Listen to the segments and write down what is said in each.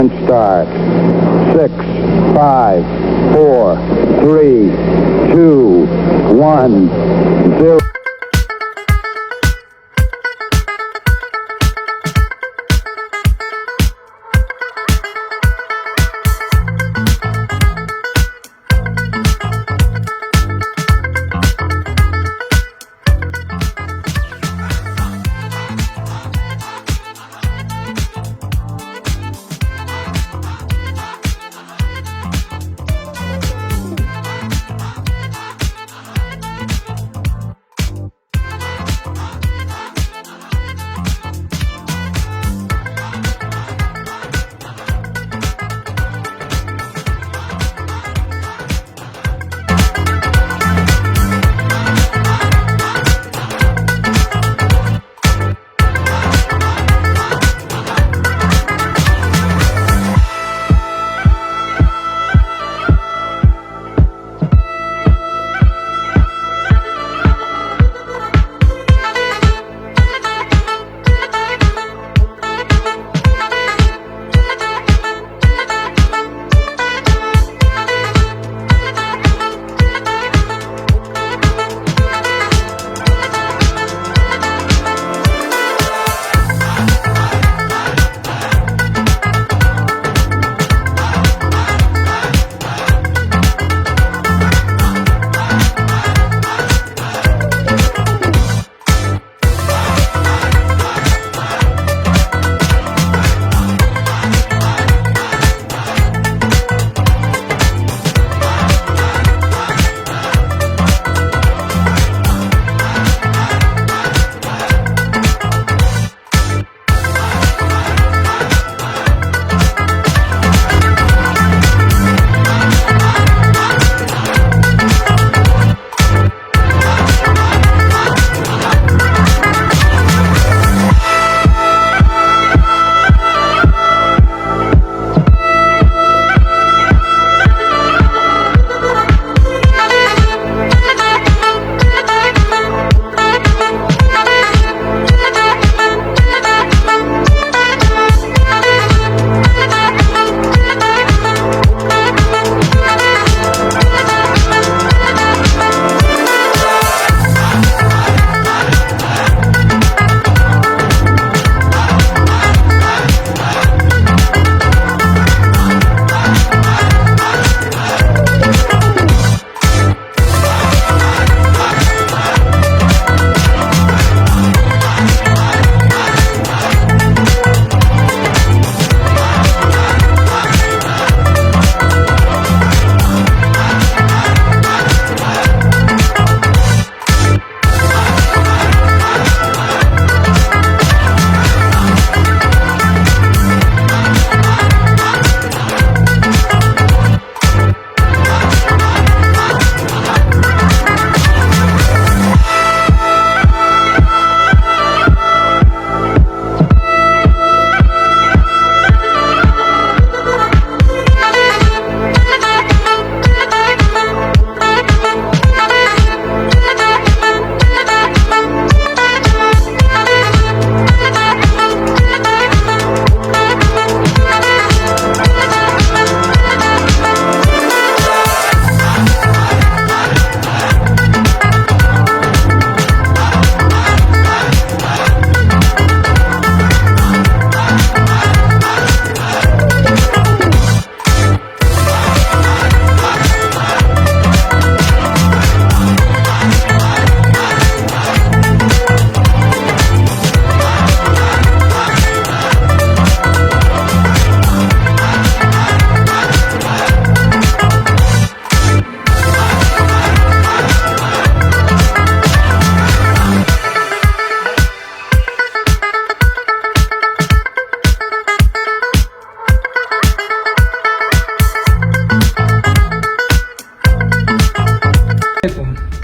Start. 6, 5, 4, 3, 2, 1, 0.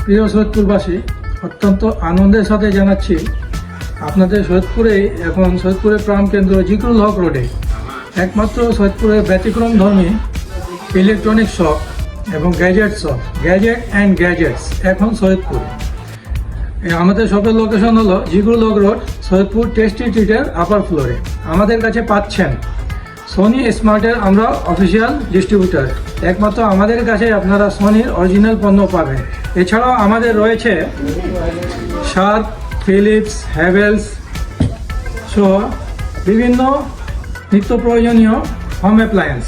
প্রিয় সৈয়দপুরবাসী, অত্যন্ত আনন্দের সাথে জানাচ্ছি আপনাদের সৈয়দপুরে এখন সৈয়দপুরের প্রাণকেন্দ্র জিকরুল হক রোডে একমাত্র সৈয়দপুরের ব্যতিক্রমধর্মী ইলেকট্রনিক শপ এবং gadget shop, gadget and gadgets এখন সৈয়দপুর। আমাদের শপের লোকেশন হলো জিকরুল হক রোড, সৈয়দপুর টেস্টি ট্রিটের আপার ফ্লোরে। আমাদের কাছে পাচ্ছেন সোনি স্মার্টের আমরা অফিসিয়াল ডিস্ট্রিবিউটর। একমাত্র আমাদের কাছে আপনারা সোনির অরিজিনাল পণ্য পাবেন। এছাড়াও আমাদের রয়েছে শার্প, ফিলিপস, হ্যাভেলস সহ বিভিন্ন নিত্য প্রয়োজনীয় হোম অ্যাপ্লায়েন্স।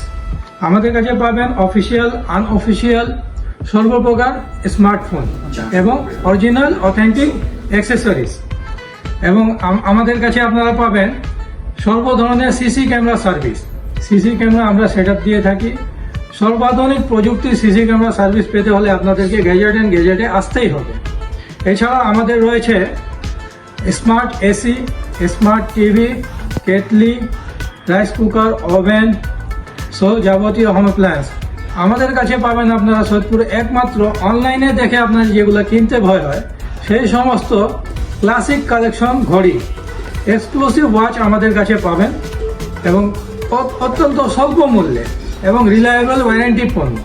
আমাদের কাছে পাবেন অফিসিয়াল, আনঅফিসিয়াল সর্বপ্রকার স্মার্টফোন এবং অরিজিনাল অথেন্টিক অ্যাক্সেসরিজ। এবং আমাদের কাছে আপনারা পাবেন সর্ব ধরনের CC camera service. CC camera আমরা সেট আপ দিয়ে থাকি। সর্বাধুনিক প্রযুক্তির সিসি ক্যামেরা সার্ভিস পেতে হলে আপনাদেরকে গ্যাজেটে আসতেই হবে। এছাড়া আমাদের রয়েছে smart AC, smart TV, kettle, rice cooker, oven সহ যাবতীয় হোম অ্যাপ্লায়েন্স। আমাদের কাছে পাবেন আপনারা সৈয়দপুরে একমাত্র অনলাইনে দেখে আপনার যেগুলো কিনতে ভয় হয় সেই সমস্ত ক্লাসিক কালেকশন ঘড়ি, এক্সক্লুসিভ ওয়াচ আমাদের কাছে পাবেন এবং অত্যন্ত স্বল্প মূল্যে এবং রিলায়েবল ওয়ারেন্টি পণ্য।